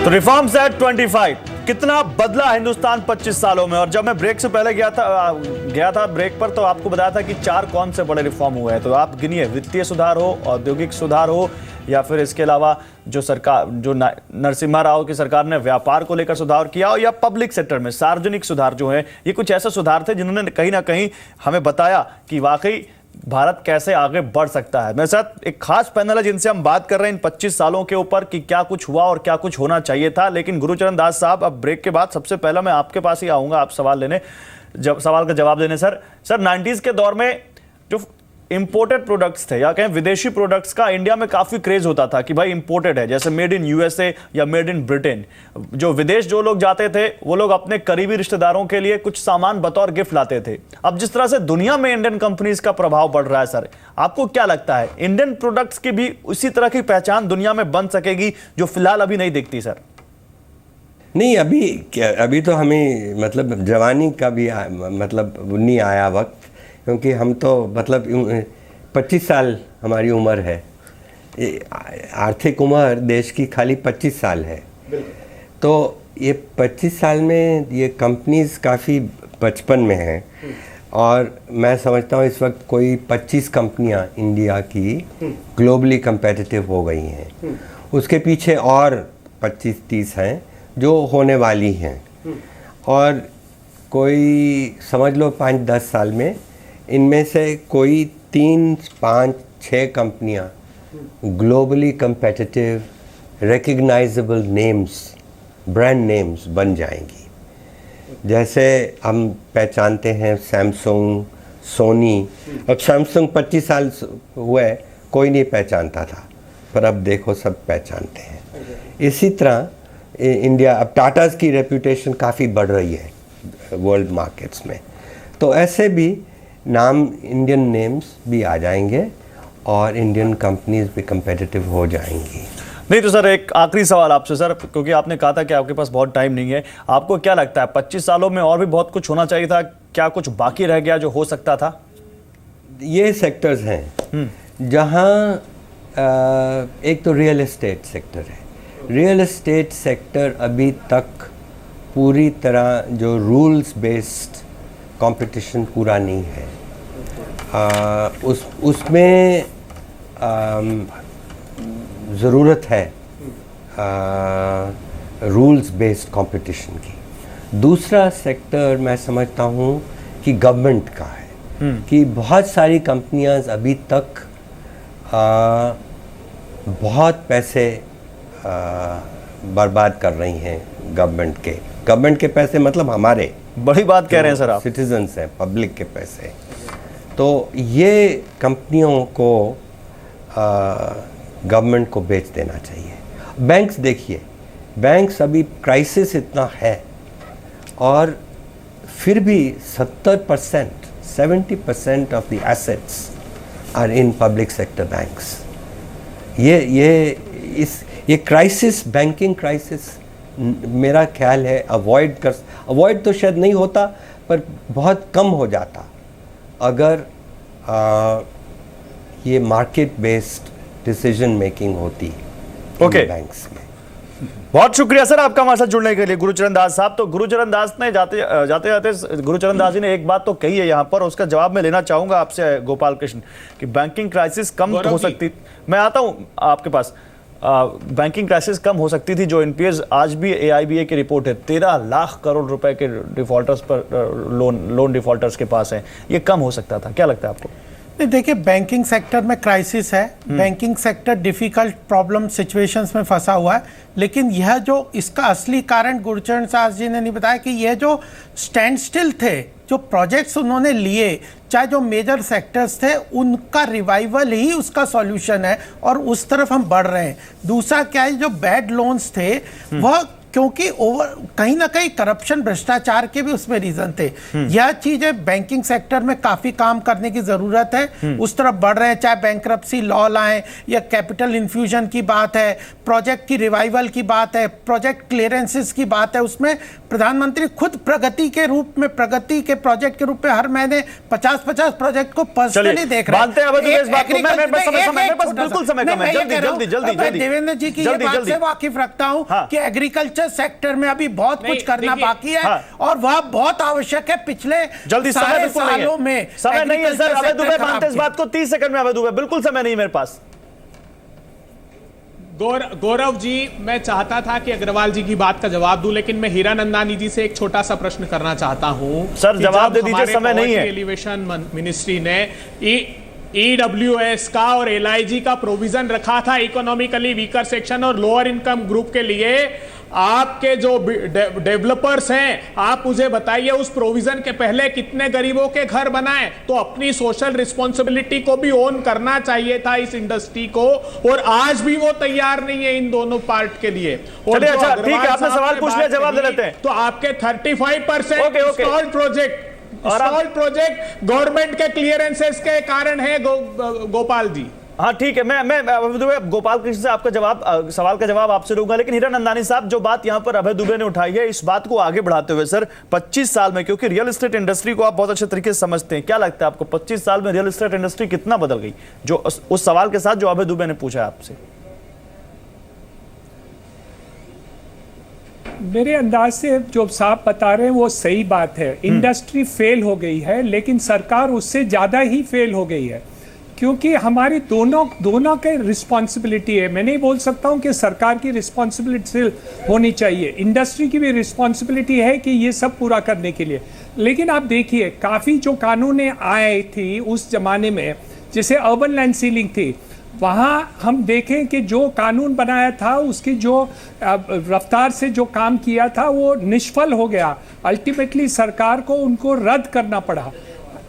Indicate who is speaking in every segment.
Speaker 1: तो reforms eight 25 कितना बदला हिंदुस्तान 25 सालों में। और जब मैं ब्रेक से पहले गया था ब्रेक पर, तो आपको बताया था कि 4 कौन से बड़े रिफॉर्म हुए हैं। तो आप गिनिए, वित्तीय सुधार हो, औद्योगिक सुधार हो, या फिर इसके अलावा जो नरसिम्हा राव की सरकार ने व्यापार को लेकर सुधार किया हो, या पब्लिक सेक्टर में सार्वजनिक सुधार जो है, ये कुछ ऐसे सुधार थे जिन्होंने कहीं ना कहीं हमें बताया कि वाकई भारत कैसे आगे बढ़ सकता है। मेरे साथ एक खास पैनल है जिनसे हम बात कर रहे हैं इन 25 सालों के ऊपर कि क्या कुछ हुआ और क्या कुछ होना चाहिए था। लेकिन गुरुचरण दास साहब, अब ब्रेक के बाद सबसे पहला मैं आपके पास ही आऊंगा आप सवाल का जवाब देने। सर 90s के दौर में जो इंपोर्टेड प्रोडक्ट्स थे या कहें विदेशी प्रोडक्ट्स का इंडिया में काफी क्रेज होता था कि भाई इंपोर्टेड है, जैसे मेड इन यूएसए या मेड इन ब्रिटेन। जो विदेश जो लोग जाते थे वो लोग अपने करीबी रिश्तेदारों के लिए कुछ सामान बतौर गिफ्ट लाते थे। अब जिस तरह से दुनिया में इंडियन कंपनीज का प्रभाव बढ़ रहा है, सर आपको क्या लगता है इंडियन प्रोडक्ट्स की भी उसी तरह की पहचान दुनिया में बन सकेगी जो फिलहाल अभी नहीं दिखती? सर
Speaker 2: नहीं, अभी तो हमें मतलब जवानी का भी नहीं आया वक्त, क्योंकि हम तो 25 साल हमारी उम्र है। आर्थिक उम्र देश की खाली 25 साल है। तो ये 25 साल में ये कंपनीज काफ़ी बचपन में हैं, और मैं समझता हूँ इस वक्त कोई 25 कंपनियाँ इंडिया की ग्लोबली कंपेटिटिव हो गई हैं। उसके पीछे और 25-30 हैं जो होने वाली हैं, और कोई समझ लो 5-10 साल में इनमें से कोई 3-5-6 कंपनियां globally competitive recognisable names, brand names बन जाएंगी। जैसे हम पहचानते हैं सैमसंग, सोनी। अब सैमसंग 25 साल हुए कोई नहीं पहचानता था, पर अब देखो सब पहचानते हैं। इसी तरह इंडिया, अब टाटाज़ की रेपुटेशन काफ़ी बढ़ रही है वर्ल्ड मार्केट्स में। तो ऐसे भी नाम, इंडियन नेम्स भी आ जाएंगे और इंडियन कंपनीज भी कंपेटिटिव हो जाएंगी।
Speaker 1: नहीं तो सर एक आखिरी सवाल आपसे सर, क्योंकि आपने कहा था कि आपके पास बहुत टाइम नहीं है, आपको क्या लगता है 25 सालों में और भी बहुत कुछ होना चाहिए था? क्या कुछ बाकी रह गया जो हो सकता था?
Speaker 2: ये सेक्टर्स हैं जहाँ एक तो रियल एस्टेट सेक्टर है। रियल एस्टेट सेक्टर अभी तक पूरी तरह जो रूल्स बेस्ड कंपटीशन पूरा नहीं है। उसमें ज़रूरत है रूल्स बेस्ड कंपटीशन की। दूसरा सेक्टर मैं समझता हूँ कि गवर्नमेंट का है, कि बहुत सारी कंपनियां अभी तक बहुत पैसे बर्बाद कर रही हैं गवर्नमेंट के पैसे, मतलब हमारे,
Speaker 1: बड़ी बात कह रहे हैं सर आप,
Speaker 2: सिटीजन्स हैं, पब्लिक के पैसे। तो ये कंपनियों को गवर्नमेंट को बेच देना चाहिए। बैंक्स देखिए, बैंक्स अभी क्राइसिस इतना है और फिर भी 70% of the assets are in public sector banks. ये क्राइसिस, बैंकिंग क्राइसिस, मेरा ख्याल है अवॉइड तो शायद नहीं होता, पर बहुत कम हो जाता अगर ये मार्केट बेस्ड डिसीजन मेकिंग होती बैंक्स में।
Speaker 1: बहुत शुक्रिया सर आपका हमारे साथ जुड़ने के लिए, गुरुचरण दास साहब। तो गुरुचरण दास ने जाते गुरुचरण दास जी ने एक बात तो कही है यहाँ पर, उसका जवाब मैं लेना चाहूंगा आपसे गोपाल कृष्ण, कि बैंकिंग क्राइसिस कम हो सकती। मैं आता हूँ आपके पास। बैंकिंग क्राइसिस कम हो सकती थी। जो एनपीएस आज भी AIBA की रिपोर्ट है, 13 लाख करोड़ रुपए के डिफॉल्टर्स पर लोन डिफॉल्टर्स के पास है, ये कम हो सकता था। क्या लगता है आपको?
Speaker 3: देखिए, बैंकिंग सेक्टर में क्राइसिस है, banking sector difficult problem situations में फंसा हुआ है, लेकिन यह जो इसका असली कारण गुरुचरण दास जी ने नहीं बताया कि यह जो स्टैंड स्टिल थे, जो प्रोजेक्ट्स उन्होंने लिए, चाहे जो मेजर सेक्टर्स थे, उनका रिवाइवल ही उसका सॉल्यूशन है और उस तरफ हम बढ़ रहे हैं। दूसरा क्या है, जो बैड लोन्स थे वह क्योंकि कहीं ना कहीं करप्शन, भ्रष्टाचार के भी उसमें रीजन थे। यह चीजें बैंकिंग सेक्टर में काफी काम करने की जरूरत है, उस तरफ बढ़ रहे हैं, चाहे बैंक्रप्सी लॉ लाएं या कैपिटल इन्फ्यूजन की बात है, प्रोजेक्ट की रिवाइवल की बात है, प्रोजेक्ट क्लियरेंसेस की बात है। उसमें प्रधानमंत्री खुद प्रगति के रूप में, प्रगति के प्रोजेक्ट के रूप में हर महीने 50-50 प्रोजेक्ट को पर्सनली देख रहे हैं। देवेंद्र जी की ये बात से वाकिफ रखता हूं कि एग्रीकल्चर सेक्टर में अभी बहुत कुछ करना बाकी है और वह बहुत आवश्यक है। पिछले सारे सालों में
Speaker 1: समय नहीं है सर। अभय दुबे मानते इस बात को? 30 सेकंड में अभय दुबे। बिल्कुल समय नहीं मेरे पास।
Speaker 4: गौरव जी, मैं चाहता था कि अग्रवाल जी की बात का जवाब दूं, लेकिन मैं हीरानंदानी जी से एक छोटा सा प्रश्न करना चाहता हूं।
Speaker 1: सर जवाब दे दीजिए, समय नहीं है।
Speaker 4: एलिवेशन मिनिस्ट्री ने ईडब्ल्यूएस का और एलआईजी का प्रोविजन रखा था इकोनॉमिकली वीकर सेक्शन और लोअर इनकम ग्रुप के लिए। आपके जो डेवलपर्स हैं, आप मुझे बताइए उस प्रोविजन के पहले कितने गरीबों के घर बनाए? तो अपनी सोशल रिस्पॉन्सिबिलिटी को भी ओन करना चाहिए था इस इंडस्ट्री को, और आज भी वो तैयार नहीं है इन दोनों पार्ट के लिए। और
Speaker 1: अच्छा ठीक है, आपने सवाल पूछ लिया, जवाब दे लेते हैं।
Speaker 4: तो आपके 35% स्टॉल प्रोजेक्ट गवर्नमेंट के क्लियरेंसेस के कारण है गोपाल जी।
Speaker 1: हाँ ठीक है, मैं गोपाल कृष्ण से आपका जवाब, सवाल का जवाब आपसे लूंगा। लेकिन हीरानंदानी साहब, जो बात यहां पर अभय दुबे ने उठाई है, इस बात को आगे बढ़ाते हुए सर 25 साल में, क्योंकि रियल एस्टेट इंडस्ट्री को आप बहुत अच्छे तरीके से समझते हैं, क्या लगता है आपको 25 साल में रियल एस्टेट इंडस्ट्री कितना बदल गई, जो उस सवाल के साथ जो अभय दुबे ने पूछा आपसे?
Speaker 5: मेरे अंदाज से जो साहब बता रहे हैं वो सही बात है। इंडस्ट्री फेल हो गई है, लेकिन सरकार उससे ज़्यादा ही फेल हो गई है, क्योंकि हमारी दोनों के रिस्पॉन्सिबिलिटी है। मैं नहीं बोल सकता हूँ कि सरकार की रिस्पॉन्सिबिलिटी होनी चाहिए, इंडस्ट्री की भी रिस्पॉन्सिबिलिटी है कि ये सब पूरा करने के लिए। लेकिन आप देखिए, काफ़ी जो कानून आए थी उस ज़माने में, जैसे अर्बन लैंड सीलिंग थी, वहाँ हम देखें कि जो कानून बनाया था उसकी जो रफ्तार से जो काम किया था वो निष्फल हो गया। अल्टीमेटली सरकार को उनको रद्द करना पड़ा।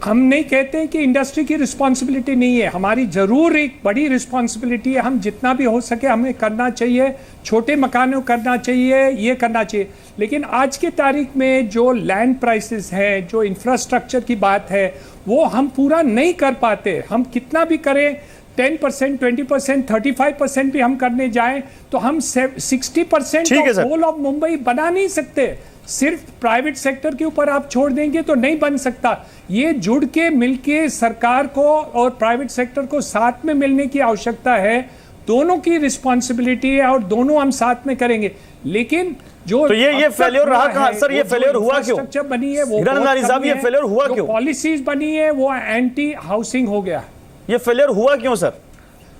Speaker 5: हम नहीं कहते कि इंडस्ट्री की रिस्पॉन्सिबिलिटी नहीं है, हमारी ज़रूर एक बड़ी रिस्पॉन्सिबिलिटी है। हम जितना भी हो सके हमें करना चाहिए, छोटे मकानों करना चाहिए, ये करना चाहिए। लेकिन आज के तारीख में जो लैंड प्राइसेस हैं, जो इंफ्रास्ट्रक्चर की बात है, वो हम पूरा नहीं कर पाते। हम कितना भी करें, 10%, 20%, 35% भी हम करने जाएं तो हम 60% होल ऑफ मुंबई बना नहीं सकते। सिर्फ प्राइवेट सेक्टर के ऊपर आप छोड़ देंगे तो नहीं बन सकता। ये जुड़ के मिलके सरकार को और प्राइवेट सेक्टर को साथ में मिलने की आवश्यकता है। दोनों की रिस्पॉन्सिबिलिटी है और दोनों हम साथ में करेंगे। लेकिन जो
Speaker 1: तो ये फेलियर रहा कहां सर? ये फेलियर हुआ क्यों?
Speaker 5: स्ट्रक्चर बनी है वो,
Speaker 1: हीरानंदानी साहब, ये फेलियर हुआ क्यों?
Speaker 5: पॉलिसीज बनी है वो एंटी हाउसिंग हो गया।
Speaker 1: ये फेलियर हुआ क्यों सर?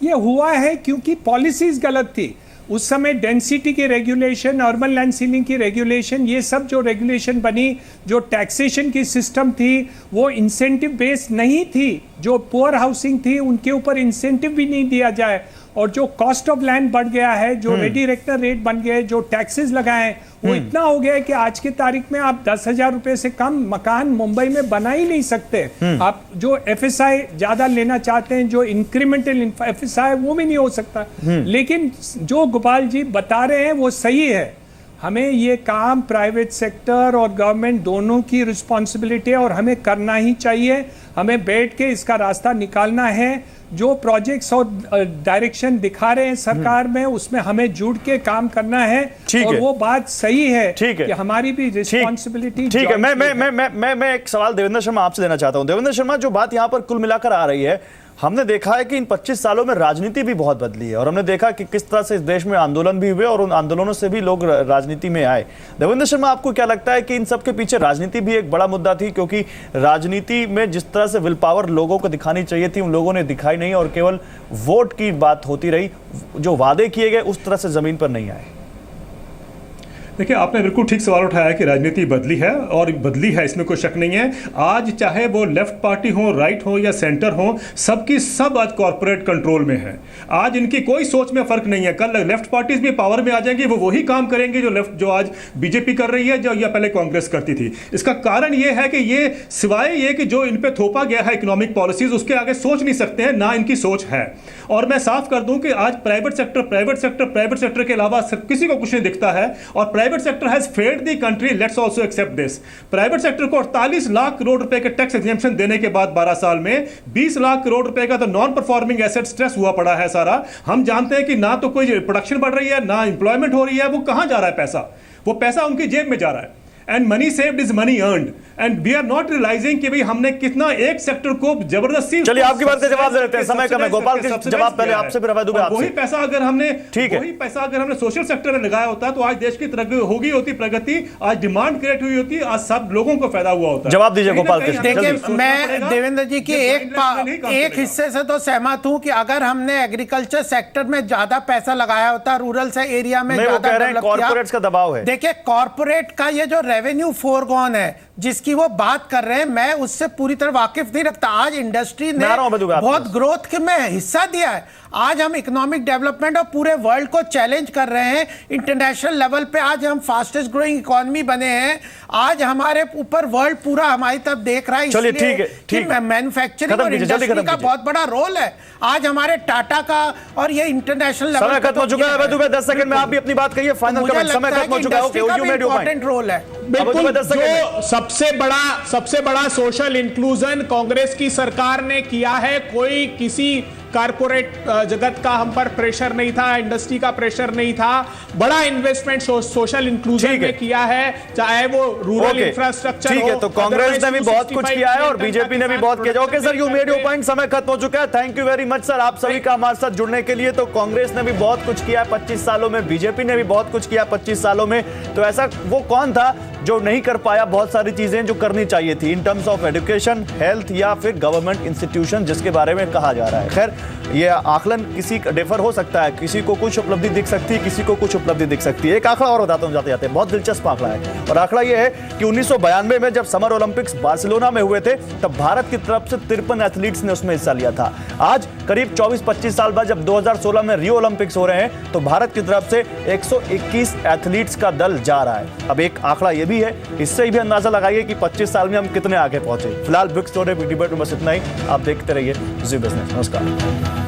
Speaker 5: ये हुआ है क्योंकि पॉलिसीज गलत थी। उस समय डेंसिटी की रेगुलेशन, अर्बन लैंड सीलिंग की रेगुलेशन, ये सब जो रेगुलेशन बनी, जो टैक्सेशन की सिस्टम थी वो इंसेंटिव बेस्ड नहीं थी। जो पुअर हाउसिंग थी उनके ऊपर इंसेंटिव भी नहीं दिया जाए, और जो कॉस्ट ऑफ लैंड बढ़ गया है, जो रेडी रेक्टर रेट बन गए, जो टैक्सेस लगाए हैं, वो इतना हो गया है कि आज के तारीख में आप 10,000 रुपए से कम मकान मुंबई में बना ही नहीं सकते। आप जो FSI ज्यादा लेना चाहते हैं, जो इंक्रीमेंटल FSI, वो भी नहीं हो सकता। लेकिन जो गोपाल जी बता रहे हैं वो सही है। हमें ये काम प्राइवेट सेक्टर और गवर्नमेंट दोनों की रिस्पॉन्सिबिलिटी है और हमें करना ही चाहिए। हमें बैठ के इसका रास्ता निकालना है। जो प्रोजेक्ट्स और डायरेक्शन दिखा रहे हैं सरकार में, उसमें हमें जुड़ के काम करना है। और वो बात सही है कि हमारी भी रिस्पॉन्सिबिलिटी।
Speaker 1: ठीक है, मैं एक सवाल देवेंद्र शर्मा आपसे देना चाहता हूं। देवेंद्र शर्मा, जो बात यहां पर कुल मिलाकर आ रही है, हमने देखा है कि इन 25 सालों में राजनीति भी बहुत बदली है, और हमने देखा कि किस तरह से इस देश में आंदोलन भी हुए और उन आंदोलनों से भी लोग राजनीति में आए। देवेंद्र शर्मा, आपको क्या लगता है कि इन सब के पीछे राजनीति भी एक बड़ा मुद्दा थी? क्योंकि राजनीति में जिस तरह से विल पावर लोगों को दिखानी चाहिए थी, उन लोगों ने दिखाई नहीं, और केवल वोट की बात होती रही। जो वादे किए गए उस तरह से जमीन पर नहीं आए।
Speaker 6: देखिए, आपने बिल्कुल ठीक सवाल उठाया कि राजनीति बदली है, और बदली है, इसमें कोई शक नहीं है। आज चाहे वो लेफ्ट पार्टी हो, राइट हो या सेंटर हो, सबकी सब आज कॉर्पोरेट कंट्रोल में है। आज इनकी कोई सोच में फर्क नहीं है। कल लेफ्ट पार्टीज भी पावर में आ जाएंगी, वो वही काम करेंगे जो आज बीजेपी कर रही है, जो या पहले कांग्रेस करती थी। इसका कारण ये है कि ये सिवाय ये कि जो इन पे थोपा गया है इकोनॉमिक पॉलिसीज, उसके आगे सोच नहीं सकते हैं, ना इनकी सोच है। और मैं साफ कर दूं कि आज प्राइवेट सेक्टर के अलावा किसी को कुछ नहीं दिखता है, और private sector has failed the country, let's also accept this. Private sector को 48 लाख करोड़ रुपए के टैक्स एग्जेम्पशन देने के बाद 12 साल में 20 लाख करोड़ रुपए का तो नॉन परफॉर्मिंग एसेट स्ट्रेस हुआ पड़ा है सारा। हम जानते हैं कि ना तो कोई प्रोडक्शन बढ़ रही है, ना इंप्लॉयमेंट हो रही है। वो कहां जा रहा है पैसा? वो पैसा उनकी जेब में जा रहा है। And money saved is money earned, and we are not realising कि भाई हमने कितना एक सेक्टर को जबरदस्ती।
Speaker 1: चलिए आपकी बात का जवाब दे देते हैं, समय कम है। गोपाल के जवाब पहले आपसे, फिर अवैध दुबे आपसे।
Speaker 6: वही पैसा अगर हमने
Speaker 1: ठीक है,
Speaker 6: वही पैसा अगर हमने सोशल सेक्टर में लगाया होता तो आज देश की होगी होती प्रगति, आज डिमांड क्रिएट हुई होती, आज सब लोगों को फायदा हुआ होता।
Speaker 1: जवाब दीजिए गोपाल कृष्ण।
Speaker 3: देखिए, मैं देवेंद्र जी की एक हिस्से से तो सहमत हूं कि अगर हमने एग्रीकल्चर सेक्टर में ज्यादा पैसा लगाया होता, रूरल से एरिया में ज्यादा डेवलप किया।
Speaker 1: कॉर्पोरेट्स का दबाव है।
Speaker 3: देखिए, कॉर्पोरेट का ये जो रेवेन्यू फोरगॉन है जिसकी वो बात कर रहे हैं, मैं उससे पूरी तरह वाकिफ नहीं रखता। आज इंडस्ट्री ने बहुत ग्रोथ में हिस्सा दिया है। आज हम इकोनॉमिक डेवलपमेंट और पूरे वर्ल्ड को चैलेंज कर रहे हैं इंटरनेशनल लेवल पे। आज हम फास्टेस्ट ग्रोइंग इकोनॉमी बने हैं। आज हमारे ऊपर वर्ल्ड पूरा हमारी तरफ देख रहा है।
Speaker 1: चलिए ठीक है,
Speaker 3: मैन्युफैक्चरिंग और इंडस्ट्री का बहुत बड़ा रोल है। आज हमारे टाटा का और ये इंटरनेशनल लेवल
Speaker 1: समय खत्म हो चुका है। अवैध दुबे 10 सेकंड में आप भी अपनी बात कहिए, फाइनल कमेंट। समय खत्म हो चुका है। Okay, you made your point.
Speaker 3: Role है
Speaker 4: बिल्कुल। जो सबसे बड़ा सोशल इंक्लूजन कांग्रेस की सरकार ने किया है, कोई किसी कारपोरेट जगत का हम पर प्रेशर नहीं था, इंडस्ट्री का प्रेशर नहीं था। बड़ा इन्वेस्टमेंट सोशल इंक्लूजन में किया है, चाहे वो रूरल इंफ्रास्ट्रक्चर हो।
Speaker 1: ठीक है, तो कांग्रेस ने भी बहुत कुछ किया है और बीजेपी ने भी बहुत किया। Okay sir, you made your point. समय खत्म हो चुका है। Thank you very much sir, आप सभी का हमारे साथ जुड़ने के लिए। तो कांग्रेस ने भी बहुत कुछ किया 25 सालों में, बीजेपी ने भी बहुत कुछ किया 25 सालों में। तो ऐसा वो कौन था जो नहीं कर पाया बहुत सारी चीजें जो करनी चाहिए थी in terms of education, health या फिर गवर्नमेंट इंस्टीट्यूशन जिसके बारे में कहा जा रहा है। खैर, ये आकलन किसी का डिफर हो सकता है, किसी को कुछ उपलब्धि दिख सकती है, किसी को कुछ उपलब्धि दिख सकती है। एक आंकड़ा और बताता हूं जाते जाते, बहुत दिलचस्प आंकड़ा है। और आंकड़ा ये है कि 1992 में जब समर ओलंपिक्स बार्सिलोना में हुए थे, तब भारत की तरफ से 53 एथलीट्स ने उसमें हिस्सा लिया था। आज करीब 24-25 साल बाद जब 2016 में रियो ओलंपिक्स हो रहे हैं, तो भारत की तरफ से 121 एथलीट्स का दल जा रहा है। अब एक आंकड़ा ये भी है, इससे भी अंदाजा लगाइए कि 25 साल में हम कितने आगे पहुंचे। फिलहाल बिग स्टोरी बिग डिबेट में बस इतना ही। आप देखते रहिए जी बिजनेस। नमस्कार।